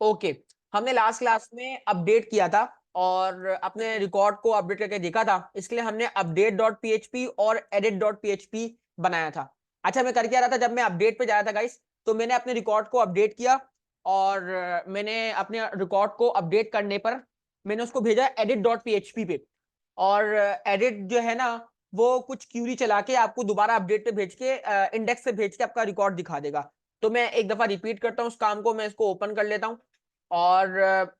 Okay, हमने last class में update किया था और अपने रिकॉर्ड को अपडेट करके देखा था। इसके लिए हमने अपडेट डॉट पीएचपी और एडिट डॉट पीएचपी बनाया था। अच्छा, मैं कर क्या रहा था, जब मैं अपडेट पे जा रहा था गाइस, तो मैंने अपने रिकॉर्ड को अपडेट किया और मैंने अपने रिकॉर्ड को अपडेट करने पर मैंने उसको भेजा एडिट डॉट पीएचपी पे। और एडिट जो है ना, वो कुछ क्यूरी चला के आपको दोबारा अपडेट पे भेज के इंडेक्स पे भेज के आपका रिकॉर्ड दिखा देगा। तो मैं एक दफा रिपीट करता हूँ उस काम को, मैं इसको ओपन कर लेता हूँ और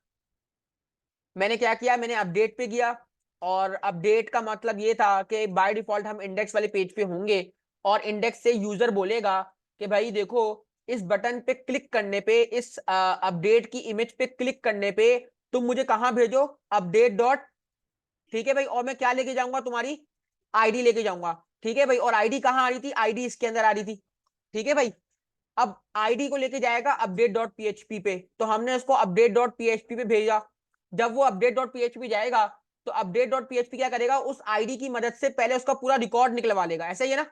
मैंने क्या किया, मैंने अपडेट पे गया और अपडेट का मतलब ये था कि बाय डिफॉल्ट हम इंडेक्स वाले पेज पे होंगे और इंडेक्स से यूजर बोलेगा कि भाई देखो, इस बटन पे क्लिक करने पे, इस अपडेट की इमेज पे क्लिक करने पे तुम मुझे कहां भेजो, अपडेट डॉट, ठीक है भाई, और मैं क्या लेके जाऊंगा, तुम्हारी आईडी लेके जाऊंगा, ठीक है भाई। और आईडी कहां आ रही थी, आईडी इसके अंदर आ रही थी, ठीक है भाई। अब आईडी को लेके जाएगा अपडेट डॉट पीएचपी पे, तो हमने उसको अपडेट डॉट पीएचपी पे भेजा। जब वो अपडेट डॉट पीएचपी जाएगा तो अपडेट डॉट पीएचपी क्या करेगा, उस आईडी की मदद से पहले उसका पूरा रिकॉर्ड निकलवा लेगा, ऐसा ही है ना।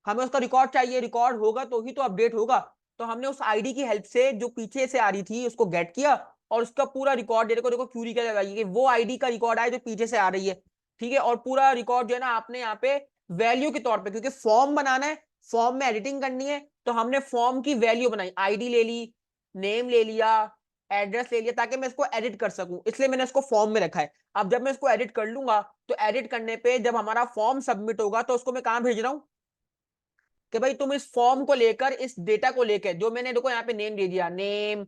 हमें उसका रिकॉर्ड चाहिए, रिकॉर्ड होगा तो ही तो अपडेट होगा। तो हमने उस आईडी की हेल्प से जो पीछे से आ रही थी उसको गेट किया और उसका पूरा रिकॉर्ड, देखो देखो क्यूरी क्या लगाई कि वो आईडी का रिकॉर्ड आए जो पीछे से आ रही है, ठीक है। और पूरा रिकॉर्ड जो है ना, आपने यहाँ पे वैल्यू के तौर पे, क्योंकि फॉर्म बनाना है, फॉर्म में एडिटिंग करनी है, तो हमने फॉर्म की वैल्यू बनाई, आईडी ले ली, नेम ले लिया, एड्रेस ले लिया, ताकि मैं इसको एडिट कर सकूं, इसलिए मैंने इसको फॉर्म में रखा है। अब जब मैं इसको एडिट कर लूंगा तो एडिट करने पे जब हमारा फॉर्म सबमिट होगा तो उसको मैं कहां भेज रहा हूं कि भाई तुम इस फॉर्म को लेकर, इस डेटा को लेकर, जो मैंने देखो यहाँ पे नेम दे दिया, name,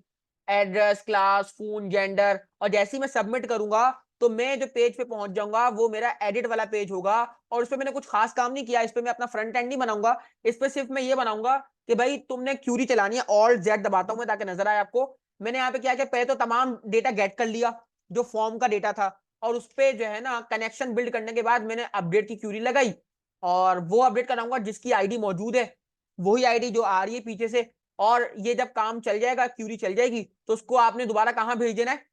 address, class, phone, gender, और जैसे ही मैं सबमिट करूंगा तो मैं जो पेज पे पहुंच जाऊंगा वो मेरा एडिट वाला पेज होगा। और इस पे मैंने कुछ खास काम नहीं किया, इस पे मैं अपना फ्रंट एंड नहीं बनाऊंगा, इस पे सिर्फ मैं ये बनाऊंगा कि भाई तुमने क्यूरी चलानी है, ऑल्ट जेड दबाता हूं मैं ताकि नजर आए आपको। मैंने यहाँ पे क्या किया, पहले तो तमाम डेटा गेट कर लिया जो फॉर्म का डेटा था, और उस पे जो है ना कनेक्शन बिल्ड करने के बाद मैंने अपडेट की क्यूरी लगाई और वो अपडेट कराऊंगा जिसकी आईडी मौजूद है, वही आईडी जो आ रही है पीछे से। और ये जब काम चल जाएगा, क्यूरी चल जाएगी, तो उसको आपने दोबारा कहां भेज देना है,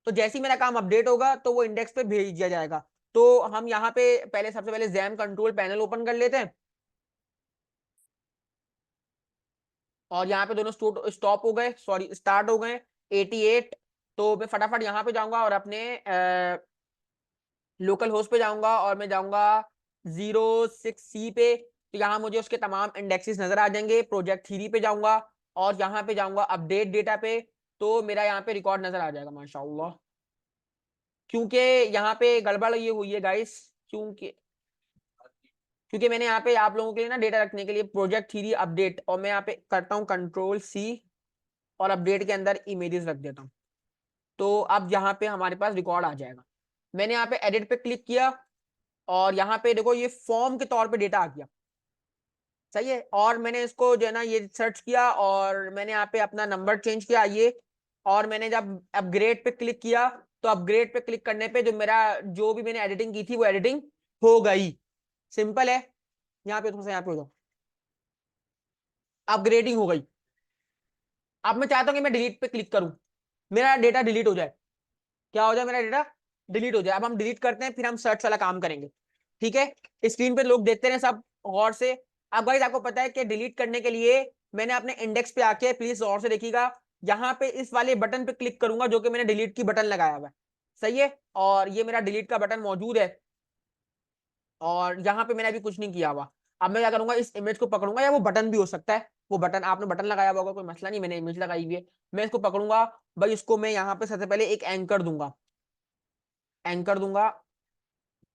तो जैसे ही मेरा काम अपडेट होगा तो वो इंडेक्स पे भेज दिया जाएगा। तो हम यहाँ पे पहले, सबसे पहले जैम कंट्रोल पैनल ओपन कर लेते हैं और यहाँ पे दोनों स्टॉप हो गए, सॉरी स्टार्ट हो गए 88। तो मैं फटाफट यहाँ पे जाऊंगा और अपने लोकल होस्ट पे जाऊंगा और मैं जाऊंगा 06C पे, तो यहाँ मुझे उसके तमाम इंडेक्सेस नजर आ जाएंगे। प्रोजेक्ट 3 पे जाऊंगा और यहाँ पे जाऊंगा अपडेट डेटा पे, तो मेरा यहाँ पे रिकॉर्ड नजर आ जाएगा माशाल्लाह। क्योंकि यहाँ पे गड़बड़ ये हुई है गाइस, क्योंकि क्योंकि मैंने यहाँ पे आप लोगों के लिए ना डेटा रखने के लिए प्रोजेक्ट 3 अपडेट, और मैं यहाँ पे करता हूँ कंट्रोल C और अपडेट के अंदर इमेजेस रख देता हूँ। तो अब यहाँ पे हमारे पास रिकॉर्ड आ जाएगा। मैंने यहाँ पे एडिट पे क्लिक किया और यहाँ पे देखो ये फॉर्म के तौर पे डेटा आ गया, सही है। और मैंने इसको जो है ना ये सर्च किया और मैंने यहाँ पे अपना नंबर चेंज किया ये, और मैंने जब अपग्रेड पे क्लिक किया तो अपग्रेड पे क्लिक करने पे जो मेरा, जो भी मैंने एडिटिंग की थी वो एडिटिंग हो गई। सिंपल है। यहाँ पे थोड़ा सा यहाँ पे हो जाओ, अपग्रेडिंग हो गई। अब मैं चाहता हूँ कि मैं डिलीट पे क्लिक करूं, मेरा डेटा डिलीट हो जाए। क्या हो जाए, मेरा डेटा डिलीट हो जाए। अब हम डिलीट करते हैं, फिर हम सर्च वाला काम करेंगे, ठीक है। स्क्रीन पे लोग देखते रहे सब गौर से। अब गाइस आपको पता है कि डिलीट करने के लिए मैंने अपने इंडेक्स पे आके, प्लीज गौर से देखिएगा, यहाँ पे इस वाले बटन पे क्लिक करूंगा जो कि मैंने डिलीट की बटन लगाया हुआ है, सही है। और ये मेरा डिलीट का बटन मौजूद है और यहाँ पे मैंने अभी कुछ नहीं किया हुआ। अब मैं क्या करूंगा, इस इमेज को पकड़ूंगा, या वो बटन भी हो सकता है, वो बटन आपने बटन लगाया हुआ होगा, कोई मसला नहीं, मैंने इमेज लगाई हुई है। मैं इसको पकड़ूंगा भाई, इसको मैं यहाँ पे सबसे पहले एक एंकर दूंगा, एंकर दूंगा।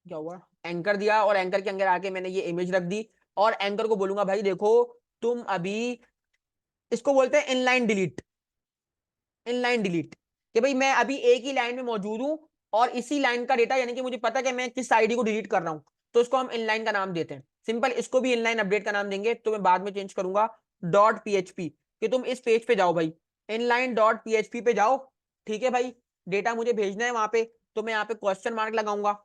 क्या हुआ, एंकर दिया और एंकर के अंदर आके मैंने ये इमेज रख दी और एंकर को बोलूंगा भाई देखो, तुम अभी, इसको बोलते हैं इनलाइन डिलीट, इनलाइन डिलीट, कि भाई मैं अभी एक ही लाइन में मौजूद हूं और इसी लाइन का डेटा, यानी कि मुझे पता है कि मैं किस आईडी को डिलीट कर रहा हूं, तो इसको हम इनलाइन का नाम देते हैं। सिंपल, इसको भी इनलाइन अपडेट का नाम देंगे, तो मैं बाद में चेंज करूंगा डॉट पीएचपी, कि तुम इस पेज पे जाओ भाई, इनलाइन डॉट पीएचपी पे जाओ, ठीक है भाई। डेटा मुझे भेजना है वहां पे, तो मैं यहाँ पे क्वेश्चन मार्क लगाऊंगा।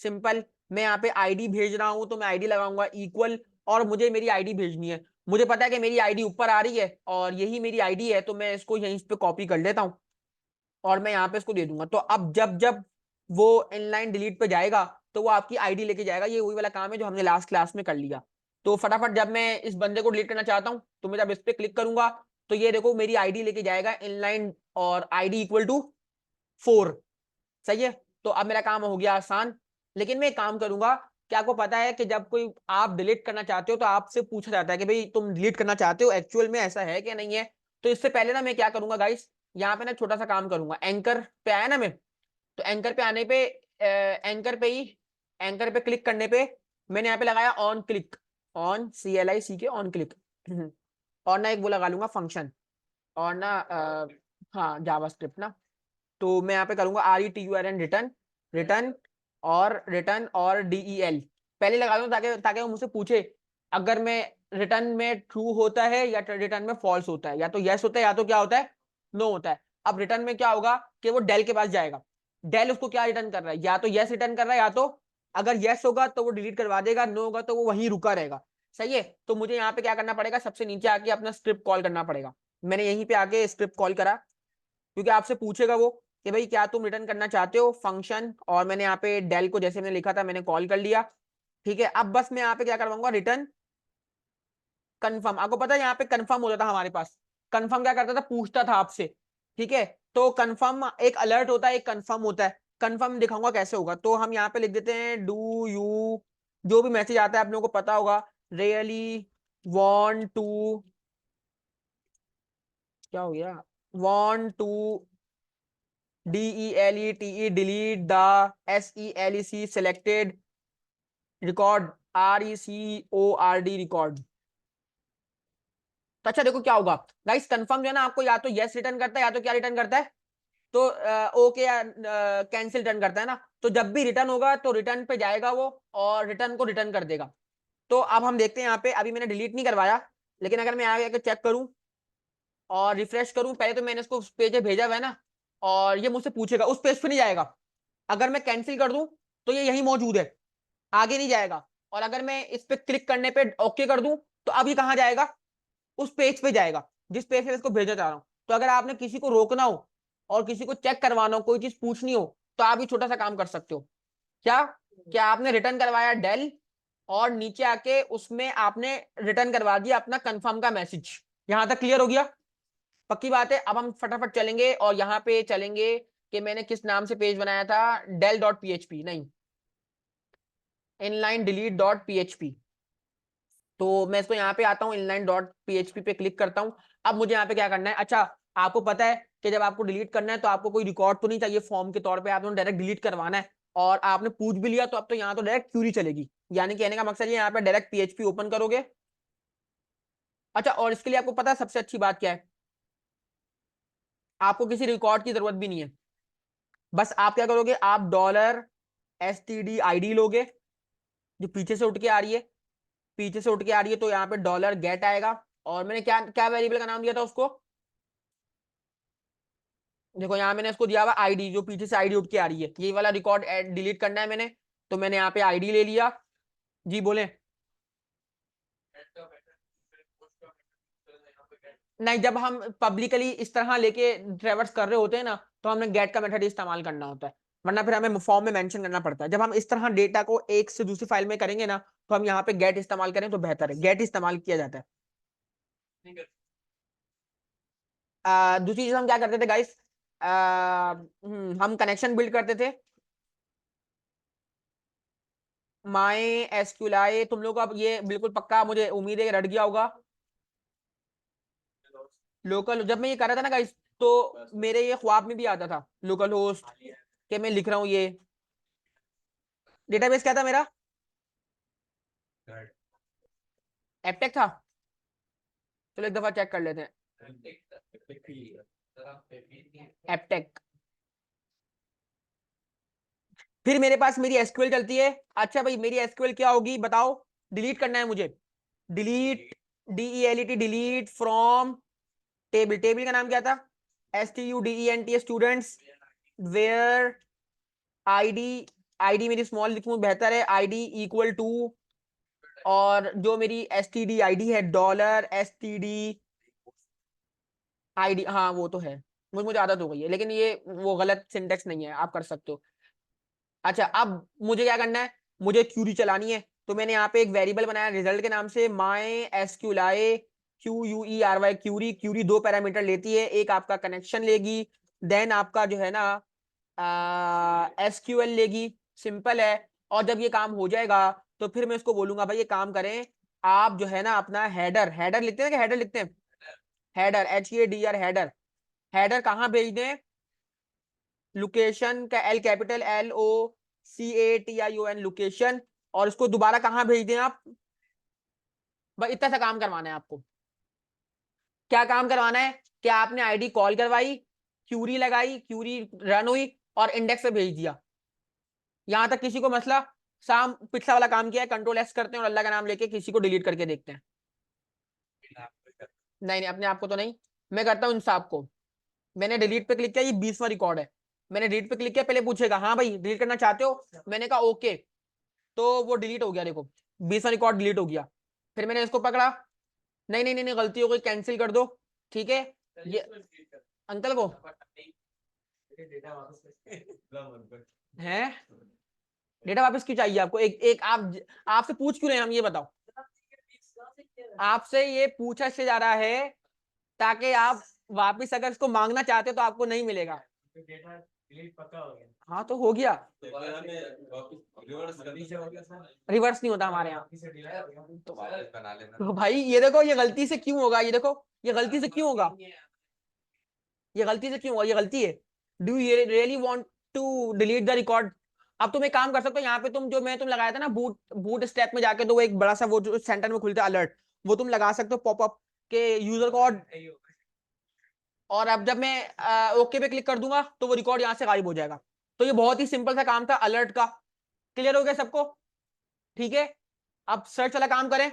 सिंपल, मैं यहाँ पे आईडी भेज रहा हूं तो मैं आईडी लगाऊंगा इक्वल, और मुझे मेरी आईडी भेजनी है। मुझे पता है कि मेरी आईडी ऊपर आ रही है और यही मेरी आईडी है, तो मैं इसको यहीं पे कॉपी कर लेता हूँ और मैं यहाँ पे इसको दे दूंगा। तो अब जब जब वो इनलाइन डिलीट पे जाएगा तो वो आपकी आईडी लेके जाएगा। ये वही वाला काम है जो हमने लास्ट क्लास में कर लिया। तो फटाफट जब मैं इस बंदे को डिलीट करना चाहता हूँ तो मैं जब इस पे क्लिक करूंगा तो ये देखो मेरी आईडी लेके जाएगा इनलाइन और आईडी इक्वल टू 4। सही है, तो अब मेरा काम हो गया आसान। लेकिन मैं एक काम करूंगा कि आपको पता है कि जब कोई आप डिलीट करना चाहते हो तो आपसे पूछा जाता है कि भाई तुम डिलीट करना चाहते हो, एक्चुअल में ऐसा है कि नहीं है। तो इससे पहले ना मैं क्या करूंगा गाइस, यहाँ पे ना छोटा सा काम करूंगा। एंकर पे आया ना मैं, तो एंकर पे आने पे एंकर पे क्लिक करने पे मैंने यहाँ पे लगाया ऑन क्लिक, ऑन CLIC के ऑन क्लिक और ना एक वो लगा लूंगा फंक्शन और ना हाँ जावास्क्रिप्ट ना। तो मैं यहाँ पे करूंगा RETURN रिटर्न, रिटर्न और DEL पहले लगा दूं ताकि ताकि वो मुझसे पूछे अगर मैं रिटर्न में ट्रू होता है या रिटर्न में फॉल्स होता है, या तो यस होता है या तो क्या होता है नो होता है। अब रिटर्न में क्या होगा कि वो डेल के पास जाएगा, डेल उसको क्या रिटर्न कर रहा है, या तो यस रिटर्न कर रहा है, या तो अगर यस होगा तो वो डिलीट करवा देगा, नो होगा तो वो वहीं रुका रहेगा। सही है, तो मुझे यहाँ पे क्या करना पड़ेगा, सबसे नीचे आके अपना स्क्रिप्ट कॉल करना पड़ेगा। मैंने यहीं पे आके स्क्रिप्ट कॉल करा क्योंकि आपसे पूछेगा वो कि भाई क्या तुम रिटर्न करना चाहते हो फंक्शन, और मैंने यहाँ पे डेल को जैसे मैंने लिखा था मैंने कॉल कर लिया। ठीक है, अब बस मैं यहाँ पे क्या करवाऊंगा, रिटर्न कंफर्म। आपको पता है यहाँ पे कंफर्म होता था हमारे पास, कंफर्म क्या करता था, पूछता था आपसे। ठीक है, तो कंफर्म एक अलर्ट होता है, एक कंफर्म होता है। कंफर्म दिखाऊंगा कैसे होगा, तो हम यहाँ पे लिख देते हैं डू यू, जो भी मैसेज आता है आप लोगों को पता होगा, रियली वांट टू, क्या हो गया, want to DELETE delete the SELEC selected record RECORD record. तो अच्छा देखो क्या होगा गाइस, कंफर्म जो है ना आपको या तो यस रिटर्न करता है या तो क्या रिटर्न करता है, तो ओके या कैंसिल रिटर्न करता है ना। तो जब भी रिटर्न होगा तो रिटर्न पे जाएगा वो और रिटर्न को रिटर्न कर देगा। तो अब हम देखते हैं यहाँ पे, अभी मैंने डिलीट नहीं करवाया, लेकिन अगर मैं आगे चेक करूं और रिफ्रेश करूं, पहले तो मैंने इसको उस पेज पे भेजा हुआ है ना, और ये मुझसे पूछेगा, उस पेज पे नहीं जाएगा। अगर मैं कैंसिल कर दूं तो ये यही मौजूद है, आगे नहीं जाएगा। और अगर मैं इस पे क्लिक करने पे ओके कर दूं तो अभी कहां जाएगा, उस पेज पे जाएगा जिस पेज पे इसको भेजना चाह रहा हूं। तो अगर आपने किसी को रोकना हो और किसी को चेक करवाना हो, कोई चीज पूछनी हो, तो आप ये छोटा सा काम कर सकते हो। क्या क्या आपने रिटर्न करवाया डेल, और नीचे आके उसमें आपने रिटर्न करवा दिया अपना कंफर्म का मैसेज। यहां तक क्लियर हो गया, पक्की बात है। अब हम फटाफट चलेंगे और यहाँ पे चलेंगे कि मैंने किस नाम से पेज बनाया था, del.php नहीं, inline-delete.php। तो मैं इसको यहाँ पे आता हूँ, inline.php पे क्लिक करता हूँ। अब मुझे यहाँ पे क्या करना है, अच्छा आपको पता है कि जब आपको डिलीट करना है तो आपको कोई रिकॉर्ड तो नहीं चाहिए फॉर्म के तौर पे, आपने डायरेक्ट डिलीट करवाना है और आपने पूछ भी लिया, तो अब तो यहाँ तो डायरेक्ट क्यूरी चलेगी। यानी कहने का मकसद ये यहाँ पे डायरेक्ट PHP ओपन करोगे। अच्छा, और इसके लिए आपको पता है सबसे अच्छी बात क्या है, आपको किसी रिकॉर्ड की जरूरत भी नहीं है। बस आप क्या करोगे, आप $std लोगे जो पीछे से उठ के आ रही है, पीछे से उठ के आ रही है, तो यहाँ पे $get आएगा। और मैंने क्या क्या वेरिएबल का नाम दिया था उसको, देखो यहाँ मैंने इसको दिया हुआ आईडी, जो पीछे से आईडी उठ के आ रही है, ये वाला रिकॉर्ड डिलीट करना है मैंने, तो मैंने यहाँ पे आईडी ले लिया। जी बोले, नहीं जब हम पब्लिकली इस तरह लेके ट्रेवर्स कर रहे होते हैं ना, तो हमने गेट का मेथड इस्तेमाल करना होता है, वरना फिर हमें फॉर्म में मेंशन करना पड़ता है। जब हम इस तरह डेटा को एक से दूसरी फाइल में करेंगे ना, तो हम यहाँ पे गेट इस्तेमाल करें तो बेहतर है, गेट इस्तेमाल किया जाता है। दूसरी चीज हम क्या करते थे गाइस, हम कनेक्शन बिल्ड करते थे। माई एसक्यूएल, तुम लोग को अब ये बिल्कुल पक्का मुझे उम्मीद है कि रट गया होगा। लोकल, जब मैं ये कर रहा था ना गाइस, तो मेरे ये ख्वाब में भी आता था लोकल होस्ट कि मैं लिख रहा हूँ ये। डेटाबेस क्या था मेरा, एपटेक था। चलो एक दफा चेक कर लेते हैं, एपटेक। फिर मेरे पास मेरी एसक्यूएल चलती है। अच्छा भाई मेरी एसक्यूएल क्या होगी बताओ, डिलीट करना है मुझे, delete DELET delete from table, table का नाम क्या था, STUDENT students, where ID, ID मेरी स्मॉल लिखूं बेहतर है, आईडी इक्वल टू, और जो मेरी STD आईडी है $STD आईडी, हाँ वो तो है, मुझे आदत हो गई है, लेकिन ये वो गलत सिंटेक्स नहीं है, आप कर सकते हो। अच्छा अब मुझे क्या करना है, मुझे क्यूरी चलानी है, तो मैंने यहाँ पे एक वेरिएबल बनाया रिजल्ट के नाम से, MySQL QUERY query, query 2 parameter लेती है, एक आपका कनेक्शन लेगी, देन आपका जो है ना SQL लेगी, सिंपल है। और जब ये काम हो जाएगा तो फिर मैं इसको बोलूंगा भाई ये काम करें, आप जो है ना अपना हेडर, हेडर लिखते हैं कि हेडर लिखते हैं, हेडर HEADR हेडर, हेडर कहाँ भेज दें, लोकेशन का L कैपिटल LOCATION लोकेशन, और इसको दोबारा कहाँ भेज दें आप, बस इतना सा काम करवाना है आपको। क्या काम करवाना है, क्या आपने आईडी कॉल करवाई, क्यूरी लगाई, क्यूरी रन हुई और इंडेक्स पे भेज दिया, यहां तक किसी को मसला। शाम पिछला वाला काम किया है, Ctrl+S करते हैं और अल्लाह का नाम लेके किसी को डिलीट करके देखते हैं। नहीं नहीं, अपने आप को तो नहीं, मैं करता हूँ इंसाफ को। मैंने डिलीट पे क्लिक किया, ये 20वां रिकॉर्ड है, मैंने डिलीट पे क्लिक किया, पहले पूछेगा हाँ भाई डिलीट करना चाहते हो, मैंने कहा ओके, तो वो डिलीट हो गया, देखो 20वां रिकॉर्ड डिलीट हो गया। फिर मैंने इसको पकड़ा, नहीं नहीं नहीं, नहीं गलती हो गई, कैंसिल कर दो, ठीक है। ये अंकल को है डेटा वापस क्यों चाहिए आपको, एक एक आप आपसे पूछ क्यों रहे हैं हम, ये बताओ। आपसे ये पूछा इससे जा रहा है ताकि आप वापस अगर इसको मांगना चाहते हो तो आपको नहीं मिलेगा। हाँ तो हो गया, रिवर्स नहीं होता हमारे यहाँ। तो भाई ये देखो ये गलती से क्यों होगा, ये देखो ये गलती से क्यों होगा, ये गलती से क्यों होगा, ये गलती है। Do you really want to delete the record. अब तुम एक काम कर सकते हो, यहाँ पे तुम जो मैं तुम लगाया था ना बूट बूट स्टेप में जाके, तो वो एक बड़ा सा वो जो सेंटर में खुलता है अलर्ट, वो तुम लगा सकते हो पॉपअप के यूजर कोड। और अब जब मैं ओके पे क्लिक कर दूंगा तो वो रिकॉर्ड यहाँ से गायब हो जाएगा। तो ये बहुत ही सिंपल सा काम था अलर्ट का। क्लियर हो गया सबको, ठीक है। अब सर्च वाला काम करें,